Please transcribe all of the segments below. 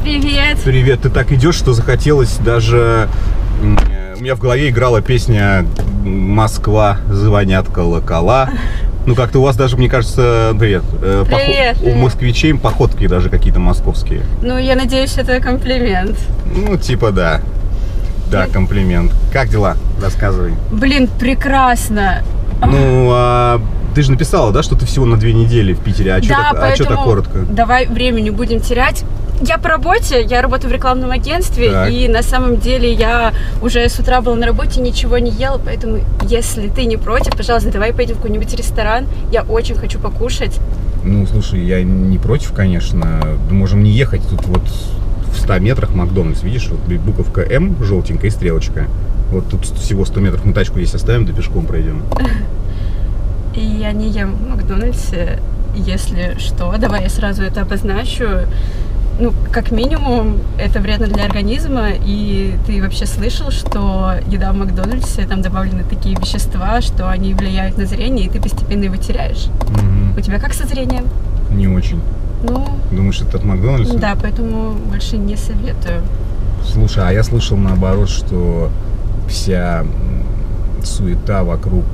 Привет! Привет, ты так идешь, что захотелось даже... У меня в голове играла песня «Москва, звонят колокола». Ну, как-то у вас даже, мне кажется, привет. У москвичей походки даже какие-то московские. Ну, я надеюсь, это комплимент. Ну, типа да. Да, комплимент. Как дела? Рассказывай. Блин, прекрасно. Ну, ты же написала, да, что ты всего на 2 недели в Питере. Что так коротко? Давай время не будем терять. Я по работе, я работаю в рекламном агентстве, так. И на самом деле я уже с утра была на работе, ничего не ела, поэтому, если ты не против, пожалуйста, давай пойдем в какой-нибудь ресторан, я очень хочу покушать. Ну, слушай, я не против, конечно, можем не ехать, тут вот в 100 метрах Макдональдс, видишь, вот буковка М желтенькая и стрелочка, вот тут всего 100 метров, мы тачку здесь оставим, да пешком пройдем. И я не ем в Макдональдсе, если что, давай я сразу это обозначу. Ну, как минимум, это вредно для организма, и ты вообще слышал, что еда в Макдональдсе, там добавлены такие вещества, что они влияют на зрение, и ты постепенно его теряешь. У тебя как со зрением? Не очень. Ну... Думаешь, это от Макдональдса? Да, поэтому больше не советую. Слушай, а я слышал наоборот, что вся суета вокруг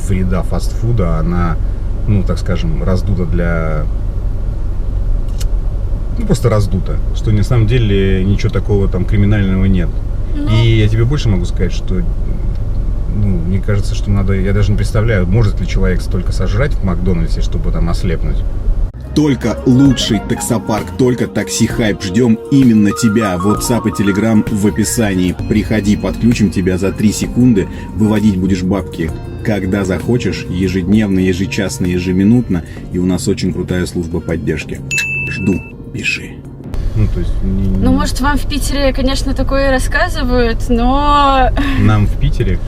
вреда фастфуда, она, ну, так скажем, раздута для... Ну, просто раздуто, что на самом деле ничего такого там криминального нет. И я тебе больше могу сказать, что, ну, мне кажется, что надо, я даже не представляю, может ли человек столько сожрать в Макдональдсе, чтобы там ослепнуть. Только лучший таксопарк, только Такси Хайп. Ждем именно тебя. WhatsApp и Telegram в описании. Приходи, подключим тебя за 3 секунды. Выводить будешь бабки, когда захочешь, ежедневно, ежечасно, ежеминутно. И у нас очень крутая служба поддержки. Жду. Пиши. Ну, то есть... Ну, может, вам в Питере, конечно, такое рассказывают, но... Нам в Питере?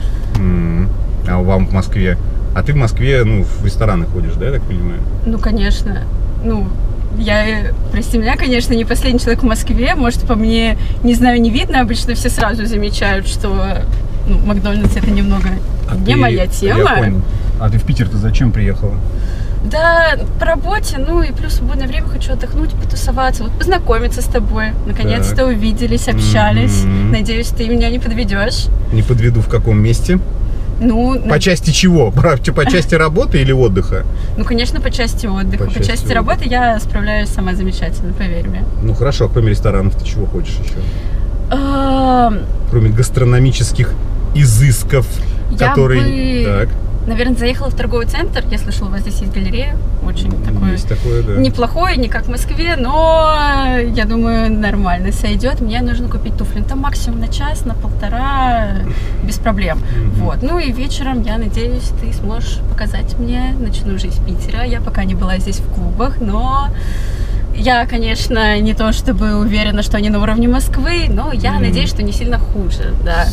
А вам в Москве? А ты в Москве, ну, в рестораны ходишь, да, я так понимаю? Ну, конечно. Ну, я, прости меня, конечно, не последний человек в Москве. Может, по мне, не знаю, не видно. Обычно все сразу замечают, что Макдональдс это немного не моя тема. Я понял. А ты в Питер-то зачем приехала? Да, по работе, ну и плюс в свободное время хочу отдохнуть, потусоваться, вот познакомиться с тобой. Наконец-то увиделись, общались. Надеюсь, ты меня не подведешь. Не подведу в каком месте? Ну, по части чего? По части работы или отдыха? Ну, конечно, по части отдыха. По части работы я справляюсь сама замечательно, поверь мне. Ну, хорошо, а кроме ресторанов ты чего хочешь еще? Кроме гастрономических изысков, которые... Так. Наверное, заехала в торговый центр. Я слышала, у вас здесь есть галерея. Очень такое, да. Неплохое, не как в Москве, но я думаю, нормально сойдет. Мне нужно купить туфли. Там максимум на час, на полтора, без проблем. Вот. Ну и вечером, я надеюсь, ты сможешь показать мне ночную жизнь Питера. Я пока не была здесь в клубах, но я, конечно, не то чтобы уверена, что они на уровне Москвы, но я надеюсь, что не сильно хуже, да.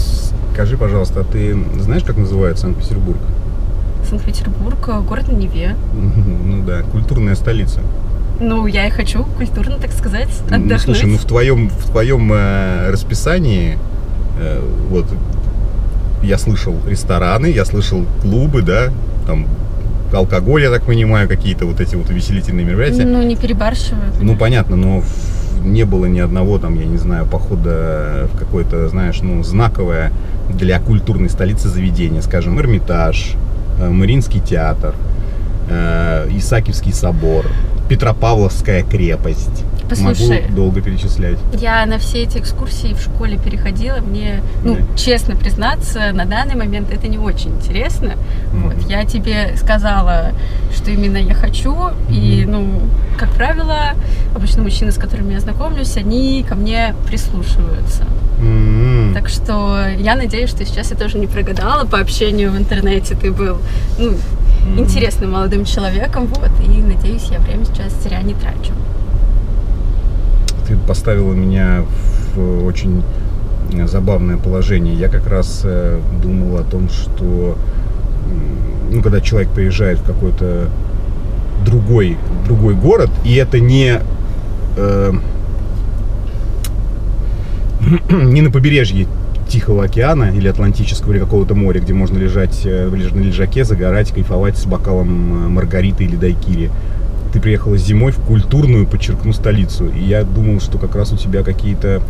Скажи, пожалуйста, а ты знаешь, как называется Санкт-Петербург? Санкт-Петербург, город на Неве. Ну да, культурная столица. Ну, я и хочу культурно, так сказать, отдохнуть. Ну, слушай, ну в твоем расписании, вот, я слышал рестораны, я слышал клубы, да, там, алкоголь, я так понимаю, какие-то вот эти вот увеселительные мероприятия. Ну, не перебарщиваю. Ну, понятно, но не было ни одного, там, я не знаю, похода в какое-то, знаешь, ну, знаковое для культурной столицы заведение, скажем, Эрмитаж, Мариинский театр, Исаакиевский собор, Петропавловская крепость. Послушай, могу долго перечислять. Я на все эти экскурсии в школе переходила. Мне, честно признаться, на данный момент это не очень интересно. Вот, я тебе сказала, что именно я хочу. И, как правило, обычно мужчины, с которыми я знакомлюсь, они ко мне прислушиваются. Так что я надеюсь, что сейчас я тоже не прогадала. По общению в интернете ты был интересным молодым человеком. Вот, и надеюсь, я время сейчас зря не трачу. Ты поставила меня в очень забавное положение. Я как раз думал о том, что когда человек приезжает в какой-то другой город, и это не на побережье Тихого океана или Атлантического, или какого-то моря, где можно лежать на лежаке, загорать, кайфовать с бокалом маргариты или дайкири. ты приехала зимой в культурную, подчеркну, столицу. И я думал, что как раз у тебя какие-то,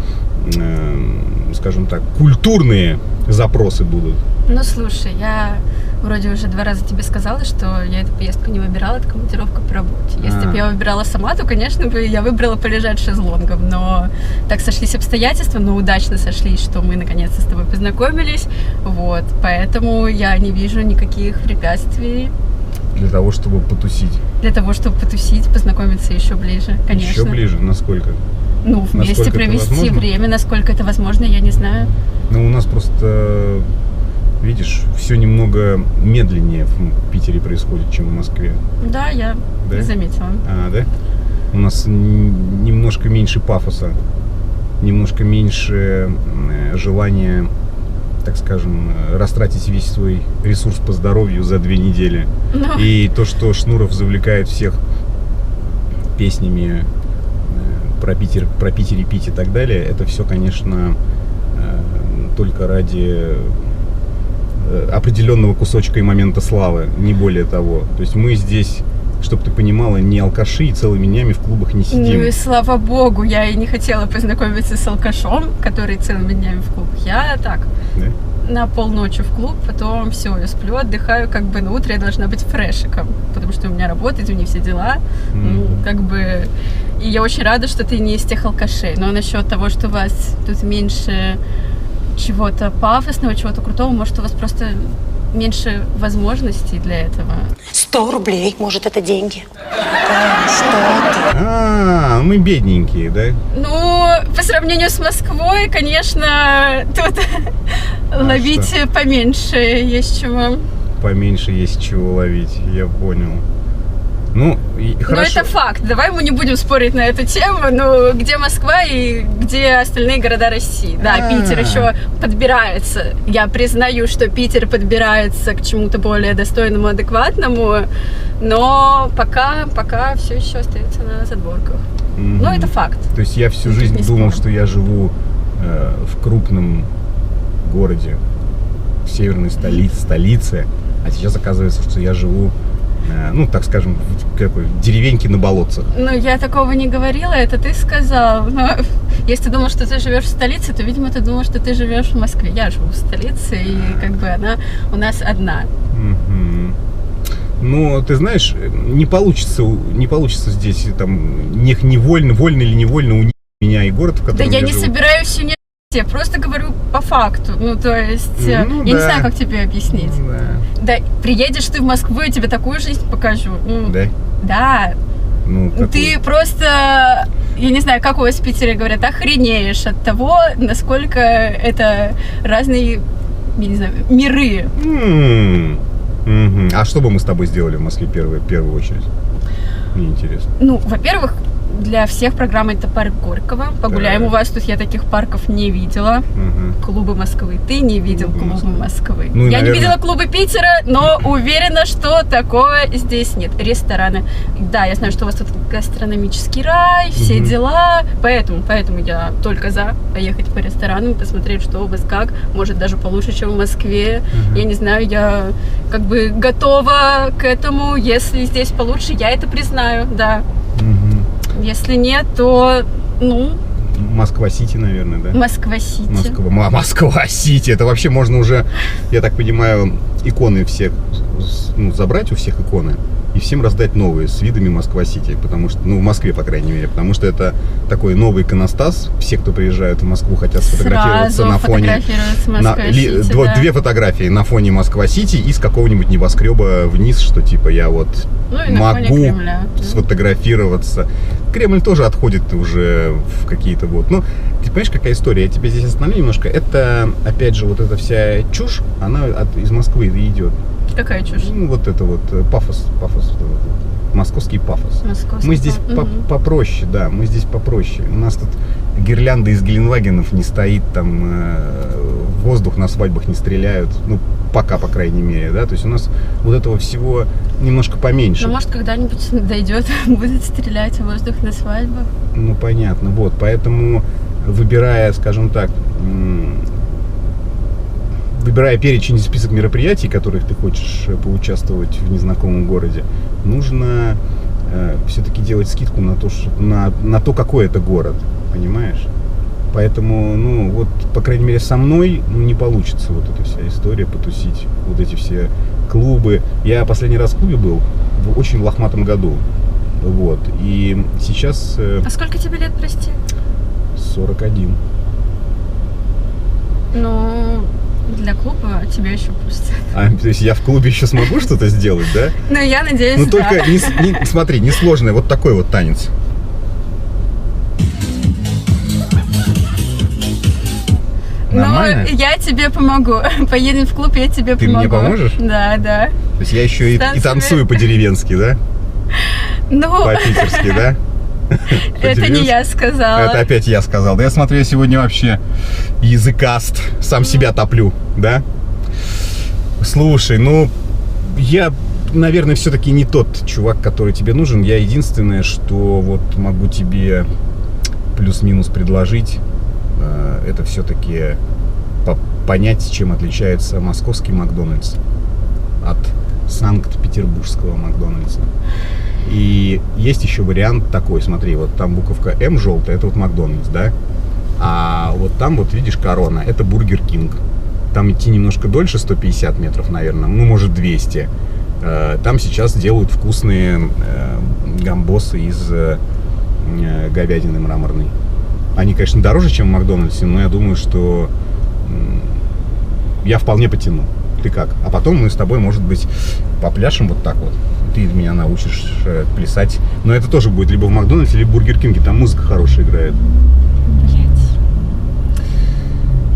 скажем так, культурные запросы будут. Ну, слушай, я вроде уже 2 раза тебе сказала, что я эту поездку не выбирала, это командировка по работе. Если бы я выбирала сама, то, конечно, бы я выбрала полежать шезлонгом. Но так сошлись обстоятельства, но удачно сошлись, что мы наконец-то с тобой познакомились. Вот, поэтому я не вижу никаких препятствий. Для того, чтобы потусить. Для того, чтобы потусить, познакомиться еще ближе, конечно. Еще ближе? Насколько? Ну, вместе насколько провести время, насколько это возможно, я не знаю. Ну, у нас просто, видишь, все немного медленнее в Питере происходит, чем в Москве. Да, я заметила. Да? У нас немножко меньше пафоса, немножко меньше желания, так скажем, растратить весь свой ресурс по здоровью за 2 недели. И то, что Шнуров завлекает всех песнями про Питер и Пить и так далее, это все, конечно, только ради определенного кусочка и момента славы, не более того. То есть мы здесь, чтобы ты понимала, не алкаши и целыми днями в клубах не сидим. Ну и слава богу, я и не хотела познакомиться с алкашом, который целыми днями в клуб. Я так, на полночи в клуб, потом все, я сплю, отдыхаю, как бы на утро я должна быть фрешиком, потому что у меня работа, у меня все дела, ну, как бы, и я очень рада, что ты не из тех алкашей. Но насчет того, что у вас тут меньше чего-то пафосного, чего-то крутого, может, у вас просто меньше возможностей для этого. 100 рублей, может, это деньги. Мы бедненькие, да? Ну, по сравнению с Москвой, конечно, тут ловить поменьше есть чего. Поменьше есть чего ловить, я понял. Ну, хорошо. Но это факт. Давай мы не будем спорить на эту тему. Ну, где Москва и где остальные города России? Да, Питер еще подбирается. Я признаю, что Питер подбирается к чему-то более достойному, адекватному, но пока все еще остается на задворках. Но это факт. То есть я всю жизнь думал, что я живу в крупном городе, в северной столице, а сейчас оказывается, что я живу, ну, так скажем, в деревеньке на болотцах. Ну, я такого не говорила, это ты сказал. Но если ты думал, что ты живешь в столице, то, видимо, ты думал, что ты живешь в Москве. Я живу в столице, и как бы она у нас одна. Ну, ты знаешь, не получится здесь, там, вольно или невольно унизить меня и город, в котором я живу. Да я не собираюсь унижать, я просто говорю по факту. Ну, то есть, я не знаю, как тебе объяснить. Да, приедешь ты в Москву, я тебе такую жизнь покажу. Да? Да. Ну, ты просто, я не знаю, как у вас в Питере говорят, охренеешь от того, насколько это разные, я не знаю, миры. А что бы мы с тобой сделали в Москве в первую очередь? Мне интересно. Ну, во-первых, для всех программа это парк Горького. Погуляем у вас тут, я таких парков не видела. Клубы Москвы. Ты не видел клубы Москвы. Ну, я не видела клубы Питера, но уверена, что такое здесь нет. Рестораны. Да, я знаю, что у вас тут гастрономический рай, все дела. Поэтому я только за поехать по ресторанам, посмотреть, что у вас как. Может, даже получше, чем в Москве. Я не знаю, я как бы готова к этому. Если здесь получше, я это признаю, да. Если нет, то, ну... Москва-Сити, наверное, да? Москва-Сити. Москва-Сити. Это вообще можно уже, я так понимаю, иконы всех, ну, забрать у всех иконы и всем раздать новые с видами Москва-Сити. Потому что, ну, в Москве, по крайней мере. Потому что это такой новый иконостас. Все, кто приезжают в Москву, хотят сфотографироваться на фоне... Две фотографии на фоне Москва-Сити и с какого-нибудь небоскреба вниз, что типа я вот могу сфотографироваться. Кремль тоже отходит уже в какие-то вот... Ну, ты понимаешь, какая история? Я тебя здесь остановлю немножко. Это, опять же, вот эта вся чушь, она из Москвы идет. Какая чушь? Ну, вот это вот пафос, московский пафос. Мы здесь попроще, да, мы здесь попроще. У нас тут гирлянда из Геленвагенов не стоит, там в воздух на свадьбах не стреляют, ну, пока, по крайней мере, да, то есть у нас вот этого всего немножко поменьше. Ну, может, когда-нибудь дойдет, будет стрелять в воздух на свадьбах. Ну, понятно, вот, поэтому, выбирая, скажем так, выбирая перечень и список мероприятий, в которых ты хочешь поучаствовать в незнакомом городе, нужно все-таки делать скидку на то, что, на то, какой это город, понимаешь? Поэтому, ну, вот, по крайней мере, со мной не получится вот эта вся история потусить, вот эти все клубы. Я последний раз в клубе был в очень лохматом году, вот, и сейчас... А сколько тебе лет, прости? 41. Ну, для клуба тебе еще пусть. То есть я в клубе еще смогу что-то сделать, да? Ну, я надеюсь, Ну, да. только, смотри, несложный, вот такой вот танец. Нормально? Ну, я тебе помогу. Поедем в клуб, я тебе помогу. Ты мне поможешь? Да, да. То есть я еще и танцую по-деревенски, да? Ну, По-питерски, да? это не я сказала. Это опять я сказал. Да я смотрю, я сегодня вообще языкаст, сам себя топлю, да? Слушай, ну, я, наверное, все-таки не тот чувак, который тебе нужен. Я единственное, что вот могу тебе плюс-минус предложить, это все-таки понять, чем отличается московский Макдональдс от Санкт-Петербургского Макдональдса. И есть еще вариант такой, смотри, вот там буковка М желтая, это вот Макдональдс, да? А вот там вот видишь корона, это Бургер Кинг. Там идти немножко дольше, 150 метров, наверное, ну, может, 200. Там сейчас делают вкусные гамбосы из говядины мраморной. Они, конечно, дороже, чем в Макдональдсе, но я думаю, что я вполне потяну. Ты как? А потом мы с тобой, может быть, попляшем вот так вот. Ты меня научишь плясать. Но это тоже будет либо в Макдональдсе, либо в Бургер Кинге. Там музыка хорошая играет. Блять.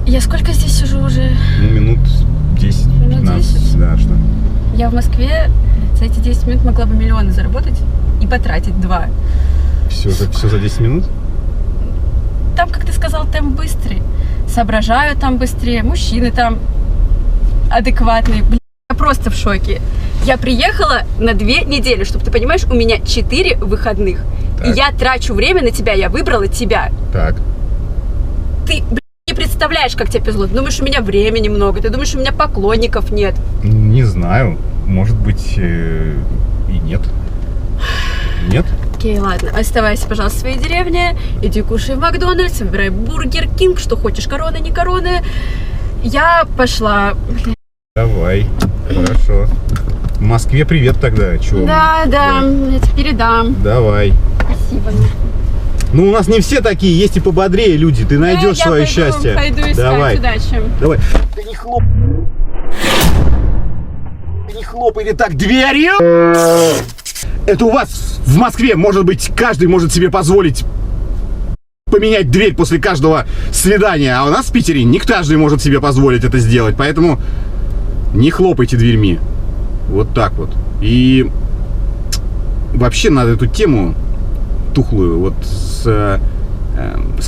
Я сколько здесь сижу уже? Ну, минут 10, Минут 15. 10? Да, что? Я в Москве за эти 10 минут могла бы миллионы заработать и потратить 2. Все за 10 минут? Там, как ты сказал, темп быстрый. Соображаю там быстрее. Мужчины там адекватные. Блин, я просто в шоке. Я приехала на 2 недели, чтобы ты понимаешь, у меня 4 выходных. Так. И я трачу время на тебя, я выбрала тебя. Так. Ты, блин, не представляешь, как тебе повезло. Ты думаешь, у меня времени много, ты думаешь, у меня поклонников нет. Не знаю. Может быть, и нет. Нет? Окей, ладно, оставайся, пожалуйста, в своей деревне, иди кушай в Макдональдс, выбирай Бургер Кинг, что хочешь, корона, не корона. Я пошла. Давай. Хорошо. В Москве привет тогда. Чего? Да, я тебе передам. Давай. Спасибо. Ну, у нас не все такие, есть и пободрее люди. Ты найдешь свое счастье. Пойду искать. Давай. Удачи. Давай. Ты не хлоп. Ты не хлопай ли так дверью. Это у вас в Москве, может быть, каждый может себе позволить поменять дверь после каждого свидания. А у нас в Питере не каждый может себе позволить это сделать. Поэтому не хлопайте дверьми. Вот так вот. И вообще надо эту тему тухлую, вот со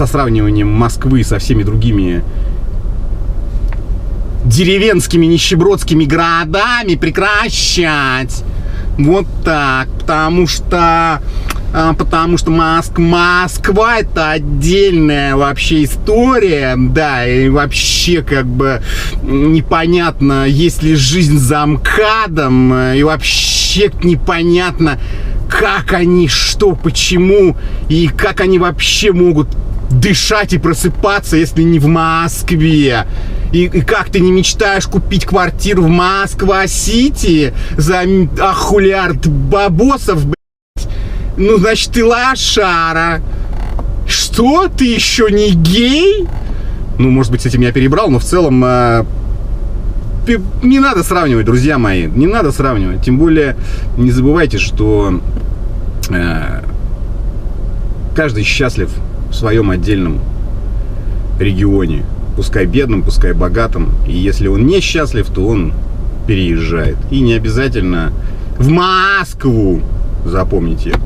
сравниванием Москвы со всеми другими деревенскими нищебродскими городами прекращать. Вот так. Потому что Москва это отдельная вообще история, да, и вообще как бы непонятно, есть ли жизнь за МКАДом, и вообще непонятно, как они, что, почему, и как они вообще могут дышать и просыпаться, если не в Москве. И как ты не мечтаешь купить квартиру в Москва-Сити за ахулиард бабосов, блядь? Ну, значит, ты лошара. Что? Ты еще не гей? Ну, может быть, с этим я перебрал, но в целом не надо сравнивать, друзья мои. Не надо сравнивать. Тем более, не забывайте, что каждый счастлив в своем отдельном регионе. Пускай бедным, пускай богатым. И если он не счастлив, то он переезжает. И не обязательно в Москву. Запомните это.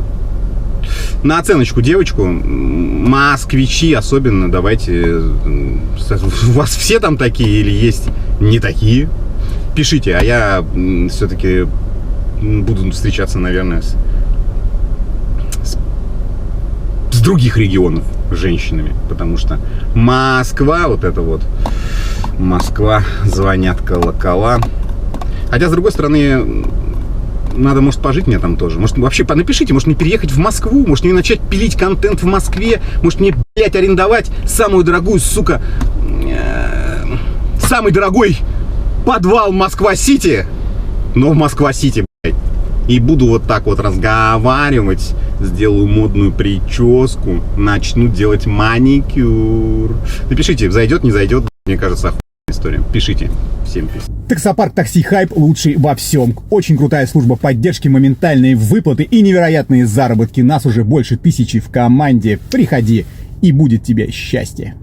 На оценочку девочку. Москвичи особенно. Давайте. У вас все там такие или есть не такие? Пишите. А я все-таки буду встречаться, наверное, с других регионов с женщинами, потому что Москва, вот это вот Москва, звонят колокола. Хотя, с другой стороны, надо, может, пожить мне там тоже. Может, вообще напишите, может, мне переехать в Москву, может, мне начать пилить контент в Москве, может, мне, блядь, арендовать самую дорогую, сука, самый дорогой подвал Москва-Сити, но в Москва-Сити, блядь. И буду вот так вот разговаривать, сделаю модную прическу, начну делать маникюр. Напишите, зайдет, не зайдет, мне кажется, охуенная история. Пишите. Всем пиздец. Таксопарк Такси Хайп лучший во всем. Очень крутая служба поддержки, моментальные выплаты и невероятные заработки. Нас уже больше 1000 в команде. Приходи, и будет тебе счастье.